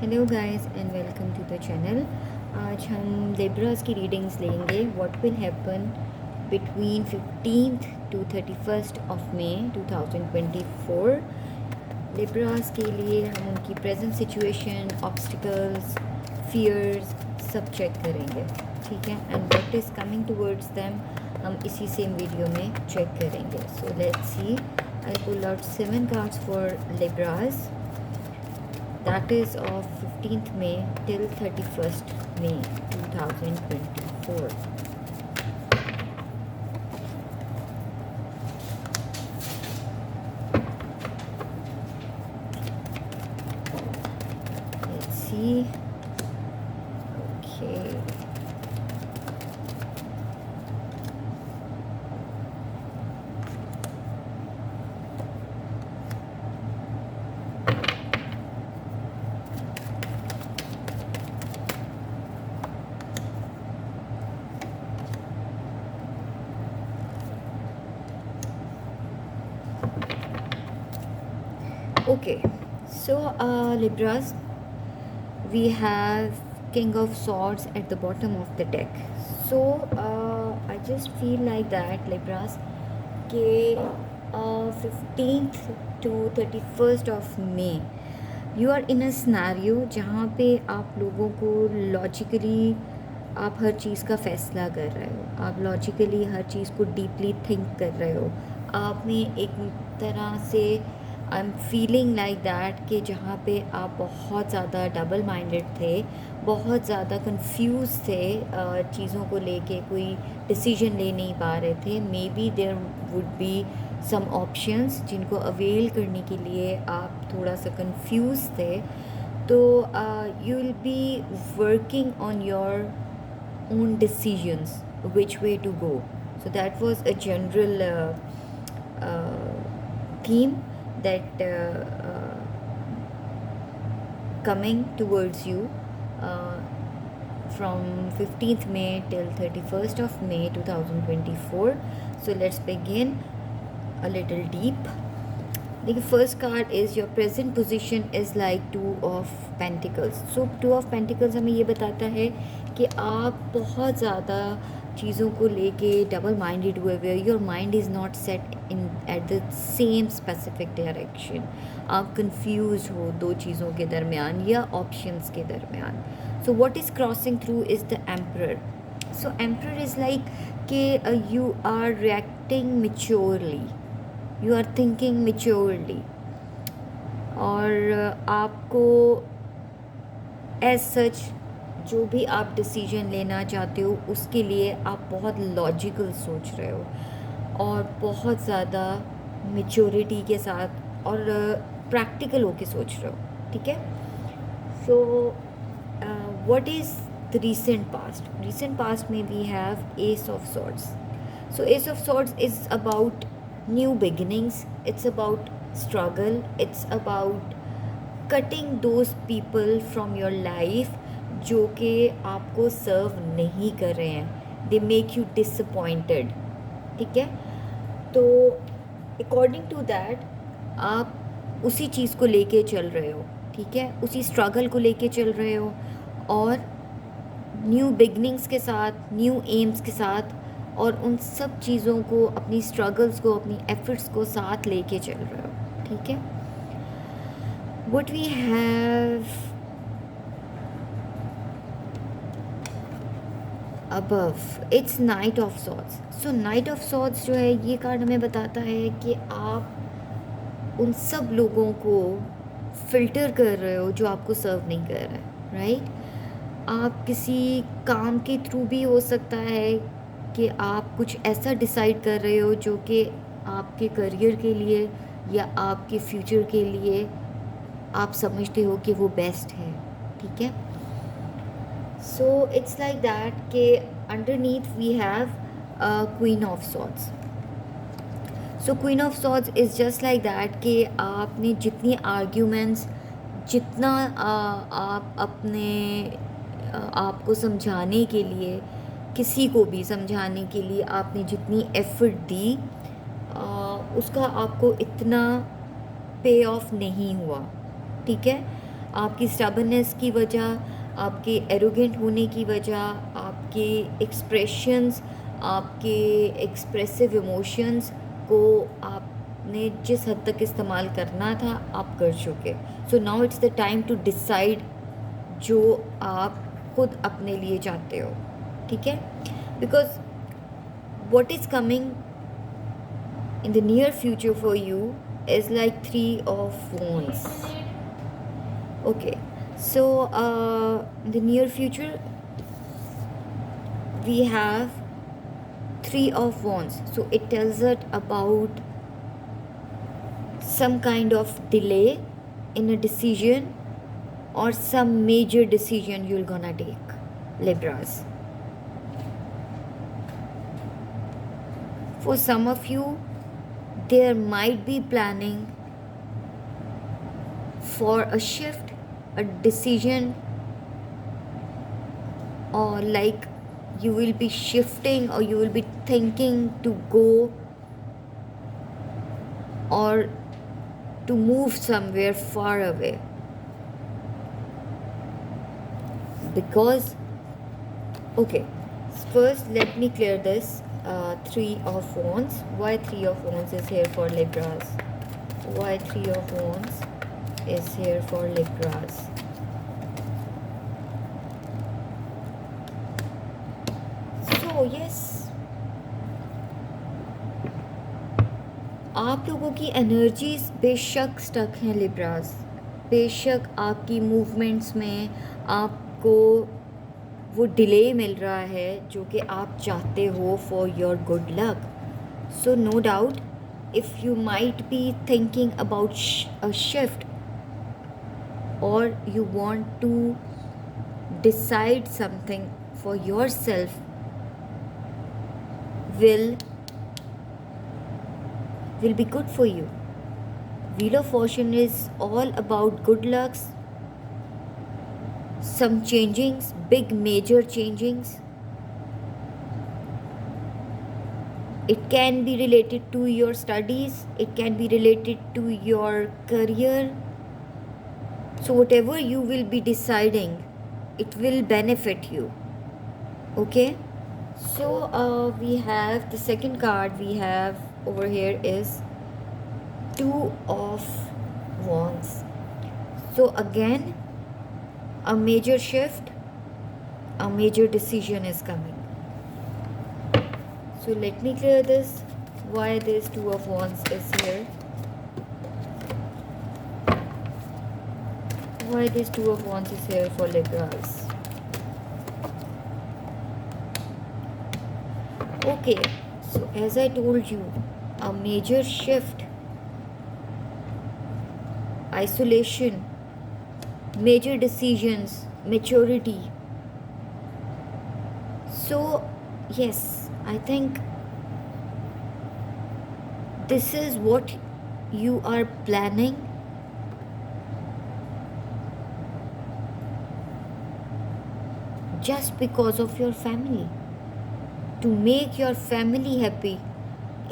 Hello guys and welcome to the channel. आज हम Libras की रीडिंग्स लेंगे। What will happen between 15th to 31st of May 2024। Libras के लिए हम उनकी प्रेजेंट सिचुएशन, ऑब्स्टिकल्स, फियर्स सब चेक करेंगे, ठीक है। And what is coming towards them हम इसी सेम वीडियो में चेक करेंगे। So let's see. I pull out 7 cards for Libras, that is of 15th May till 31st May 2024. Let's see. Okay. Okay, so Libras, we have King of Swords at the bottom of the deck. So I just feel like that Libras के 15th to 31st of May you are in a scenario जहाँ पे आप लोगों को logically आप हर चीज़ का फ़ैसला कर रहे हो, आप लॉजिकली हर चीज़ को डीपली थिंक कर रहे हो। आप में एक तरह से I am feeling like that कि जहाँ पे आप बहुत ज़्यादा डबल माइंडेड थे, बहुत ज़्यादा कंफ्यूज थे, चीज़ों को लेके कोई डिसीजन ले नहीं पा रहे थे। Maybe there would be some options जिनको अवेल करने के लिए आप थोड़ा सा कंफ्यूज थे। तो you will be working on your own decisions which way to go. So that was a general theme that coming towards you uh, from 15th May till 31st of May 2024. So let's begin a little deep. The first card is your present position is like Two of Pentacles. So Two of Pentacles हमें ये बताता है कि आप बहुत ज़्यादा चीज़ों को लेके डबल माइंडेड हुए हुए, your mind is not set in at the same specific direction. आप कंफ्यूज हो दो चीज़ों के दरमियान या ऑप्शंस के दरमियान। So what is crossing through is the emperor. So emperor is like कि you are reacting maturely, you are thinking maturely, और आपको एज सच जो भी आप डिसीजन लेना चाहते हो उसके लिए आप बहुत लॉजिकल सोच रहे हो और बहुत ज़्यादा मेच्योरिटी के साथ और प्रैक्टिकल होके सोच रहे हो, ठीक है। So what is the recent past में we have ace of swords. So Ace of Swords is about new beginnings, it's about struggle, it's about cutting those people from your life जो कि आपको सर्व नहीं कर रहे हैं, they make you disappointed, ठीक है। तो according to that आप उसी चीज़ को लेके चल रहे हो, ठीक है, उसी स्ट्रगल को लेके चल रहे हो और न्यू बिगनिंग्स के साथ, न्यू एम्स के साथ, और उन सब चीज़ों को, अपनी स्ट्रगल्स को, अपनी एफर्ट्स को साथ लेके चल रहे हो, ठीक है। What we have above, it's knight of swords. So knight of swords जो है, ये कार्ड हमें बताता है कि आप उन सब लोगों को फ़िल्टर कर रहे हो जो आपको सर्व नहीं कर रहे हैं, राइट। आप किसी काम के थ्रू भी हो सकता है कि आप कुछ ऐसा डिसाइड कर रहे हो जो कि आपके करियर के लिए या आपके फ्यूचर के लिए आप समझते हो कि वो बेस्ट है, ठीक है। सो इट्स लाइक दैट कि underneath we have queen of swords. So queen of swords is just like that कि आपने जितनी आर्ग्यूमेंट्स, जितना आप अपने आपको समझाने के लिए, किसी को भी समझाने के लिए आपने जितनी एफ़र्ट दी, उसका आपको इतना पे ऑफ नहीं हुआ, ठीक है। आपकी स्टबर्ननेस की वजह, आपके एरोगेंट होने की वजह, आपके एक्सप्रेशंस, आपके एक्सप्रेसिव इमोशंस को आपने जिस हद तक इस्तेमाल करना था आप कर चुके. So now it's the time to decide जो आप खुद अपने लिए चाहते हो. ठीक है, because what is coming in the near future for you is like 3 of Wands. Okay, so in the near future we have 3 of Wands, so it tells us about some kind of delay in a decision or some major decision you're gonna take, Libras. For some of you, there might be planning for a shift, a decision, or like you will be shifting or you will be thinking to go or to move somewhere far away. Because, okay, first let me clear this. 3 of Wands. Why 3 of Wands is here for Libras? Why 3 of Wands is here for Libras? So yes, आप लोगों की energies बेशक stuck हैं Libras. बेशक आपकी movements में आपको वो डिले मिल रहा है जो कि आप चाहते हो for your good luck. So no doubt if you might be thinking about a shift और you want to decide something for yourself will be good for you. Wheel of Fortune is all about good lucks, some changings, big major changings. It can be related to your studies, it can be related to your career. So whatever you will be deciding, it will benefit you. Okay, so we have the second card we have over here is 2 of Wands. So again, a major shift, a major decision is coming. So let me clear this, why this 2 of Wands is here. Why this 2 of Wands is here for Libras. Okay, so as I told you, a major shift, isolation, major decisions, maturity. So yes, I think this is what you are planning. Just because of your family, to make your family happy.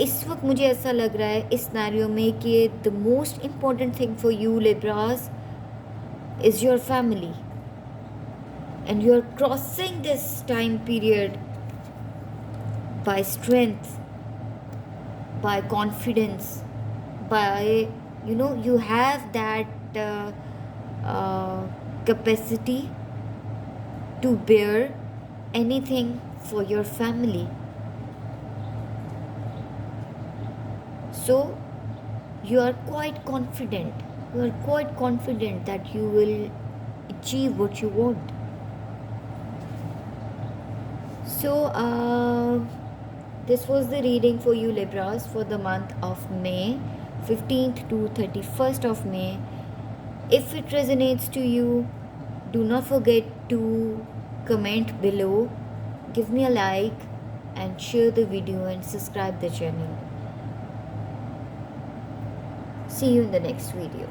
इस वक्त मुझे ऐसा लग रहा है इस scenario में कि the most important thing for you Libras is your family, and you are crossing this time period by strength, by confidence, by you have that capacity to bear anything for your family. So you are quite confident. You are quite confident that you will achieve what you want. So this was the reading for you Libras for the month of May, 15th to 31st of May. If it resonates to you, do not forget to comment below, give me a like and share the video and subscribe the channel. See you in the next video.